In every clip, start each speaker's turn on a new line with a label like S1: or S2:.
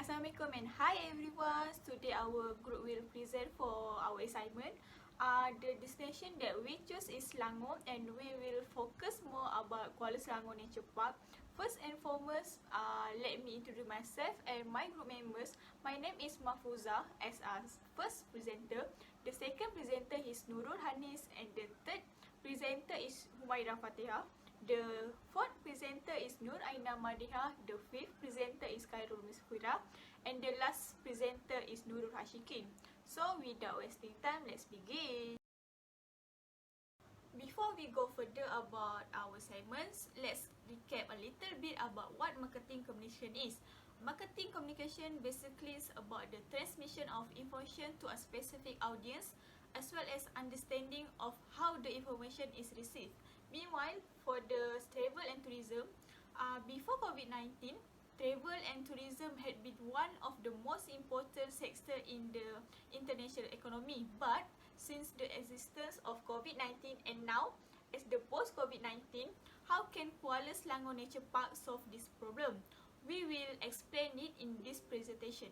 S1: Assalamualaikum and hi everyone. Today our group will present for our assignment. The destination that we choose is Selangor and we will focus more about Kuala Selangor Nature Park. First and foremost, let me introduce myself and my group members. My name is Mahfuza as our first presenter. The second presenter is Nurul Hanis and the third presenter is Humaira Fatihah. The fourth presenter is Nur Aina Madiha. The fifth presenter is Khairul Misfira. And the last presenter is Nurul Hashikin. So without wasting time, let's begin. Before we go further about our segments, let's recap a little bit about what marketing communication is. Marketing communication basically is about the transmission of information to a specific audience as well as understanding of how the information is received. Meanwhile, for the travel and tourism, before COVID-19, travel and tourism had been one of the most important sector in the international economy. But since the existence of COVID-19 and now as the post-COVID-19, how can Kuala Selangor Nature Park solve this problem? We will explain it in this presentation.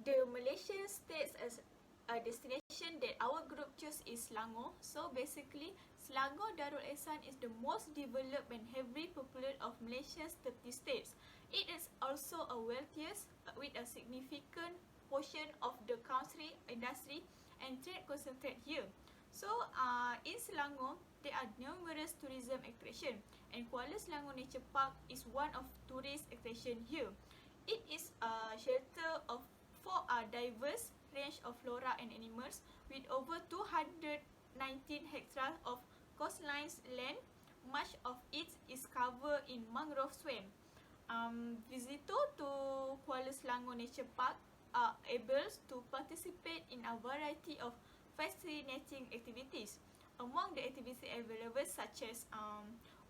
S1: The Malaysian states as a destination that our group choose is Selangor. So basically, Selangor Darul Ehsan is the most developed and heavily populated of Malaysia's 30 states. It is also a wealthiest with a significant portion of the country industry and trade concentrate here. So in Selangor, there are numerous tourism attraction and Kuala Selangor Nature Park is one of tourist attraction here. It is a shelter for a diverse range of flora and animals with over 219 hectares of coastline land. Much of it is covered in mangrove swamp. Visitors to Kuala Selangor Nature Park are able to participate in a variety of fascinating activities. Among the activities available such as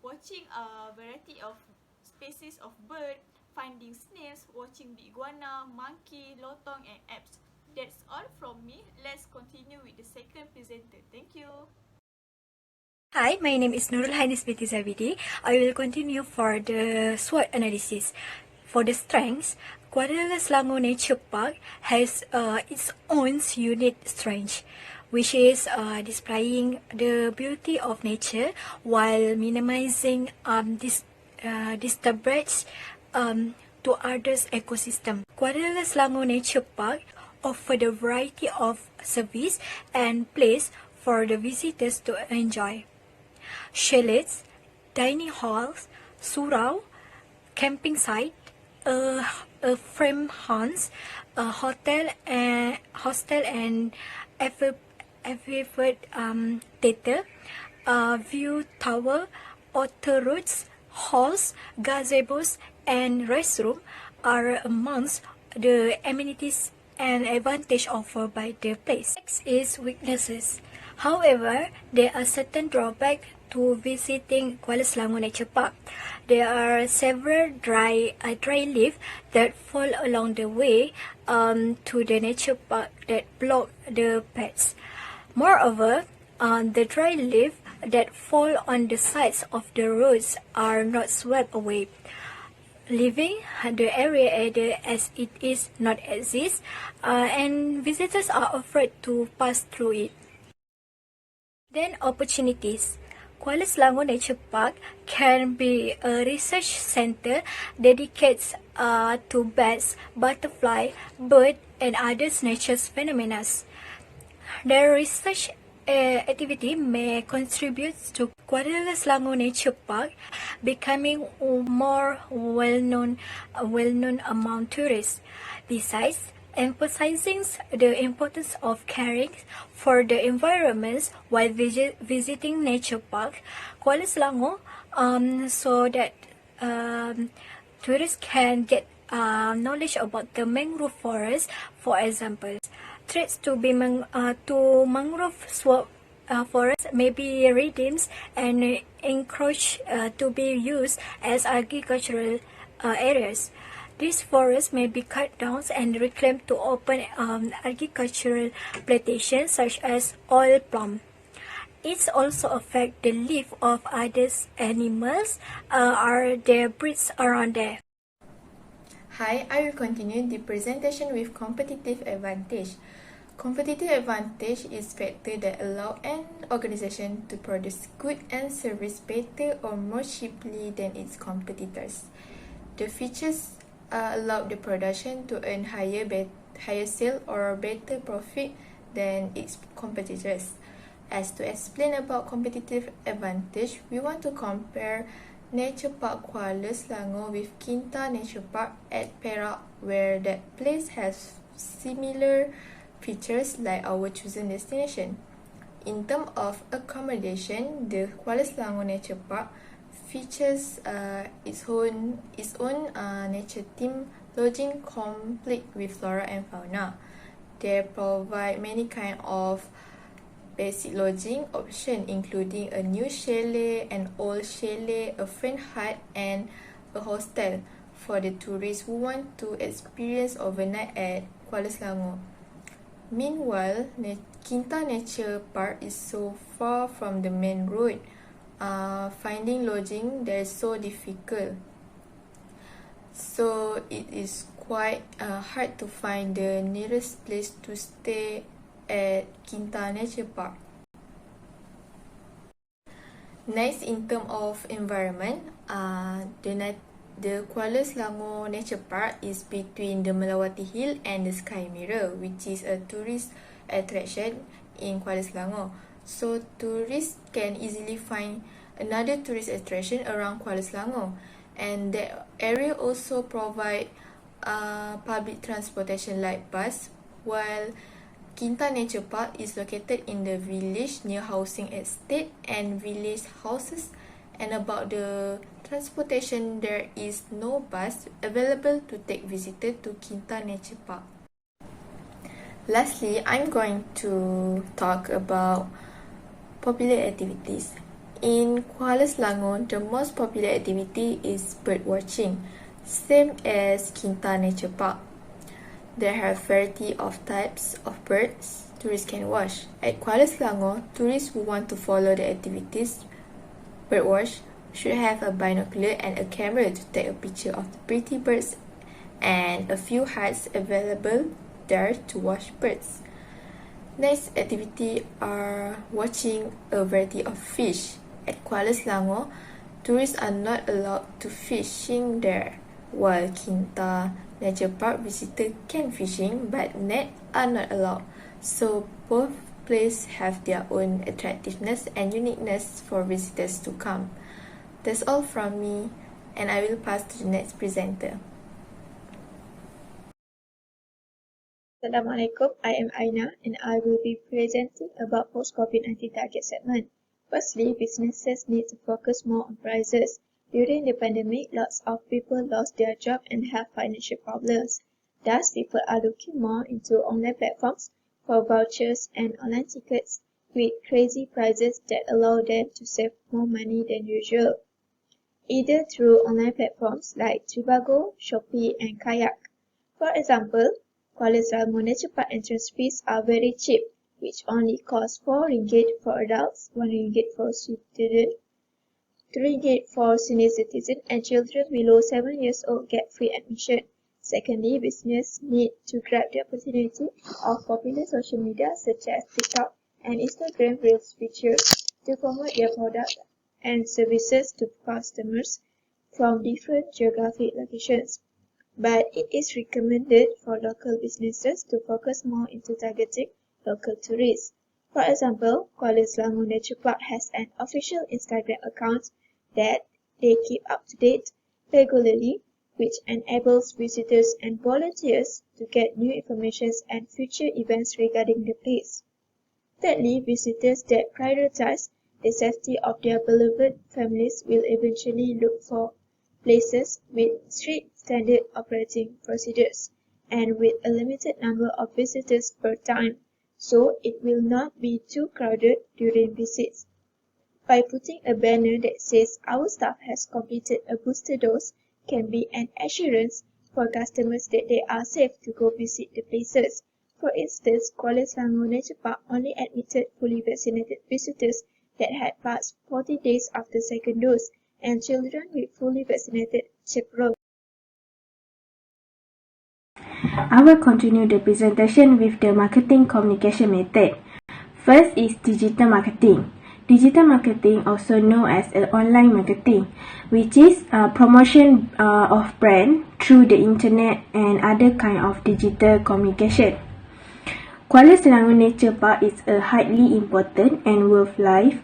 S1: watching a variety of species of bird, finding snails, watching the iguana, monkey, lotong and apes. That's all from me. Let's continue with the second presenter. Thank you.
S2: Hi, my name is Nurul Hanis binti Zabidi. I will continue for the SWOT analysis. For the strengths, Kuala Selangor Nature Park has its own unique strength, which is displaying the beauty of nature while minimizing disturbance to others' ecosystem. Kuala Selangor Nature Park offers a variety of service and place for the visitors to enjoy. Chalets, dining halls, surau, camping site, a farmhouse, a hotel and theater, view tower, auto routes, halls, gazebos, and restroom are amongst the amenities and advantage offered by the place. Next is weaknesses. However, there are certain drawbacks to visiting Kuala Selangor Nature Park. There are several dry leaves that fall along the way to the nature park that block the paths. Moreover, the dry leaves that fall on the sides of the roads are not swept away, leaving the area as it is not exist, and visitors are afraid to pass through it. Then opportunities. Kuala Selangor Nature Park can be a research center dedicated to bats, butterfly, bird, and other nature phenomena. Their research activity may contribute to Kuala Selangor Nature Park becoming more well-known among tourists. Besides, emphasizing the importance of caring for the environment while visiting nature park, Kuala Selangor, so that tourists can get knowledge about the mangrove forest, for example. Threats to mangrove swamp forests may be redeemed and encouraged to be used as agricultural areas. These forests may be cut down and reclaimed to open agricultural plantations such as oil palm. it also affects the life of other animals or their breeds around there.
S3: Hi, I will continue the presentation with competitive advantage. Competitive advantage is factor that allow an organization to produce goods and service better or more cheaply than its competitors. The features allow the production to earn higher sale or better profit than its competitors. As to explain about competitive advantage, we want to compare Nature Park Kuala Selangor with Kinta Nature Park at Perak, where that place has similar features like our chosen destination. In terms of accommodation, the Kuala Selangor Nature Park features its own nature theme lodging complete with flora and fauna. They provide many kind of basic lodging option including a new chalet, an old chalet, a friend hut and a hostel for the tourists who want to experience overnight at Kuala Selangor. Meanwhile, Kinta Nature Park is so far from the main road. Finding lodging there is so difficult. So it is quite hard to find the nearest place to stay at Kinta Nature Park. Next, in terms of environment, the Kuala Selangor Nature Park is between the Melawati Hill and the Sky Mirror, which is a tourist attraction in Kuala Selangor. So tourists can easily find another tourist attraction around Kuala Selangor, and that area also provide public transportation like bus, while Kinta Nature Park is located in the village near housing estate and village houses. And about the transportation, there is no bus available to take visitors to Kinta Nature Park. Lastly, I'm going to talk about popular activities. In Kuala Selangor, the most popular activity is bird watching, same as Kinta Nature Park. There are a variety of types of birds tourists can watch. At Kuala Selangor, tourists who want to follow the activities birdwatch should have a binocular and a camera to take a picture of the pretty birds, and a few huts available there to watch birds. Next activity are watching a variety of fish. At Kuala Selangor, tourists are not allowed to fishing there, while Kinta Nature Park visitors can fishing but net are not allowed. So both places have their own attractiveness and uniqueness for visitors to come. That's all from me, and I will pass to the next presenter.
S4: Assalamualaikum, I am Aina and I will be presenting about post-COVID-19 target segment. Firstly, businesses need to focus more on prices. During the pandemic, lots of people lost their job and have financial problems. Thus, people are looking more into online platforms for vouchers and online tickets with crazy prices that allow them to save more money than usual, either through online platforms like Trivago, Shopee, and Kayak. For example, Kuala Selangor Nature Park entrance fees are very cheap, which only cost 4 ringgit for adults, 1 ringgit for students, 3 ringgit for senior citizens, and children below 7 years old get free admission. Secondly, business need to grab the opportunity of popular social media such as TikTok and Instagram Reels features to promote their products and services to customers from different geographic locations. But it is recommended for local businesses to focus more into targeting local tourists. For example, Kuala Selangor Nature Park has an official Instagram account that they keep up to date regularly, which enables visitors and volunteers to get new information and future events regarding the place. Thirdly, visitors that prioritize the safety of their beloved families will eventually look for places with strict standard operating procedures and with a limited number of visitors per time, so it will not be too crowded during visits. By putting a banner that says our staff has completed a booster dose can be an assurance for customers that they are safe to go visit the places. For instance, Kuala Selangor Nature Park only admitted fully vaccinated visitors that had passed 40 days after second dose, and children with fully vaccinated chaperone.
S5: I will continue the presentation with the marketing communication method. First is digital marketing. Digital marketing, also known as online marketing, which is promotion of brand through the internet and other kind of digital communication. Kuala Selangor Nature Park is a highly important and wildlife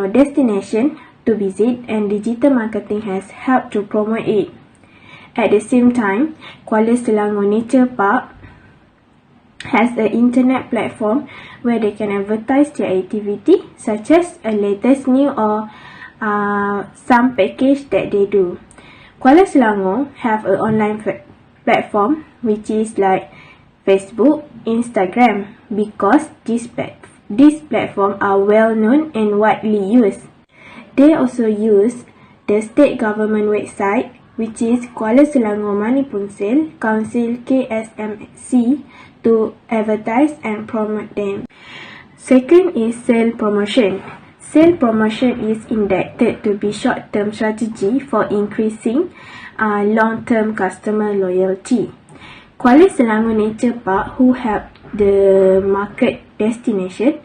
S5: destination to visit, and digital marketing has helped to promote it. At the same time, Kuala Selangor Nature Park has an internet platform where they can advertise their activity, such as a latest news or some package that they do. Kuala Selangor have an online platform which is like Facebook, Instagram, because these platforms are well known and widely used. They also use the state government website, which is Kuala Selangor Manipunsel Council KSMC, to advertise and promote them. Second is sale promotion. Sale promotion is intended to be short-term strategy for increasing long-term customer loyalty. Kuala Selangor Nature Park, who have the market destination,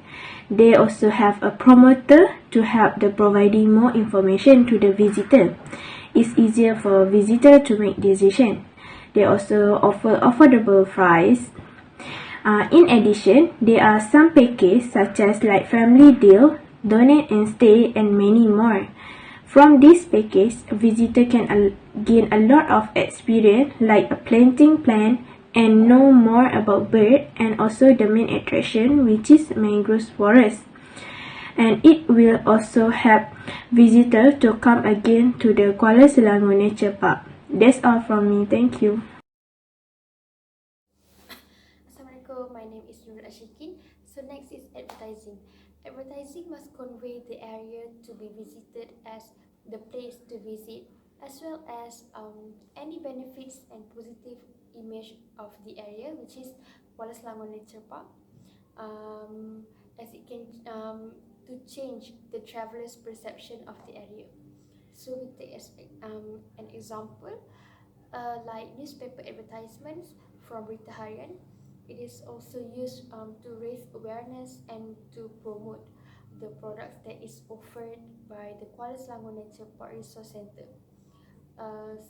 S5: they also have a promoter to help the providing more information to the visitor. It's easier for a visitor to make decision. They also offer affordable price. In addition, there are some packages such as like family deal, donate and stay, and many more. From this package, a visitor can gain a lot of experience like a planting plan and know more about bird, and also the main attraction, which is mangrove forest. And it will also help visitors to come again to the Kuala Selangor Nature Park. That's all from me. Thank you.
S6: Assalamualaikum, my name is Nurul Ashikin. So next is advertising. Advertising must convey the area to be visited as the place to visit, as well as any benefits and positive image of the area, which is Kuala Selangor Nature Park, as it can to change the traveller's perception of the area. So we take as an example, like newspaper advertisements from Berita Harian. It is also used to raise awareness and to promote the products that is offered by the Kuala Selangor Nature Park Resource Centre.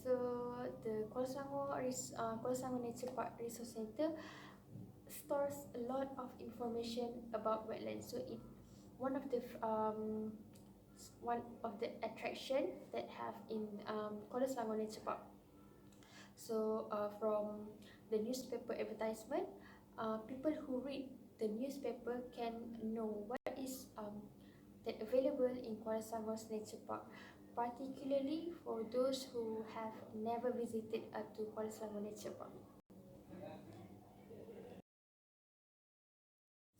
S6: So the Kuala Selangor Nature Park Resource Centre stores a lot of information about wetlands. So it one of the attraction that have in Kuala Selangor Nature Park. So from the newspaper advertisement, people who read the newspaper can know what is that available in Kuala Selangor Nature Park, particularly for those who have never visited to Kuala Selangor Nature Park.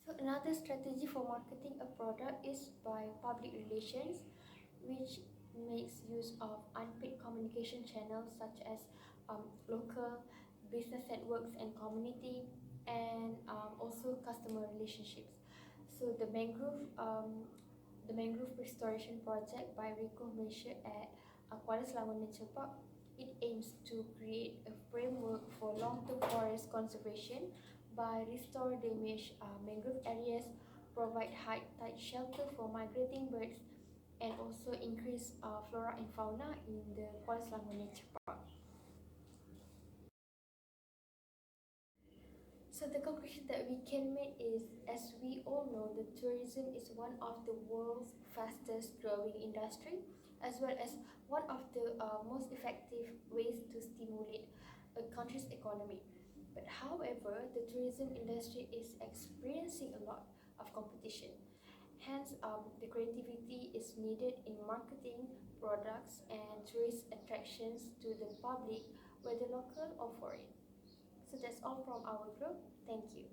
S6: So another strategy for marketing a product is by public relations, which makes use of unpaid communication channels such as local business networks and community, and also customer relationships. So the mangrove restoration project by Rico Malaysia at Kuala Selangor Nature Park, it aims to create a framework for long-term forest conservation by restore damaged mangrove areas, provide high tide shelter for migrating birds, and also increase flora and fauna in the Kuala Selangor Nature Park. So the conclusion that we can make is, as we all know, the tourism is one of the world's fastest growing industry, as well as one of the most effective ways to stimulate a country's economy. But however, the tourism industry is experiencing a lot of competition. Hence, the creativity is needed in marketing products and tourist attractions to the public, whether local or foreign. So that's all from our group. Thank you.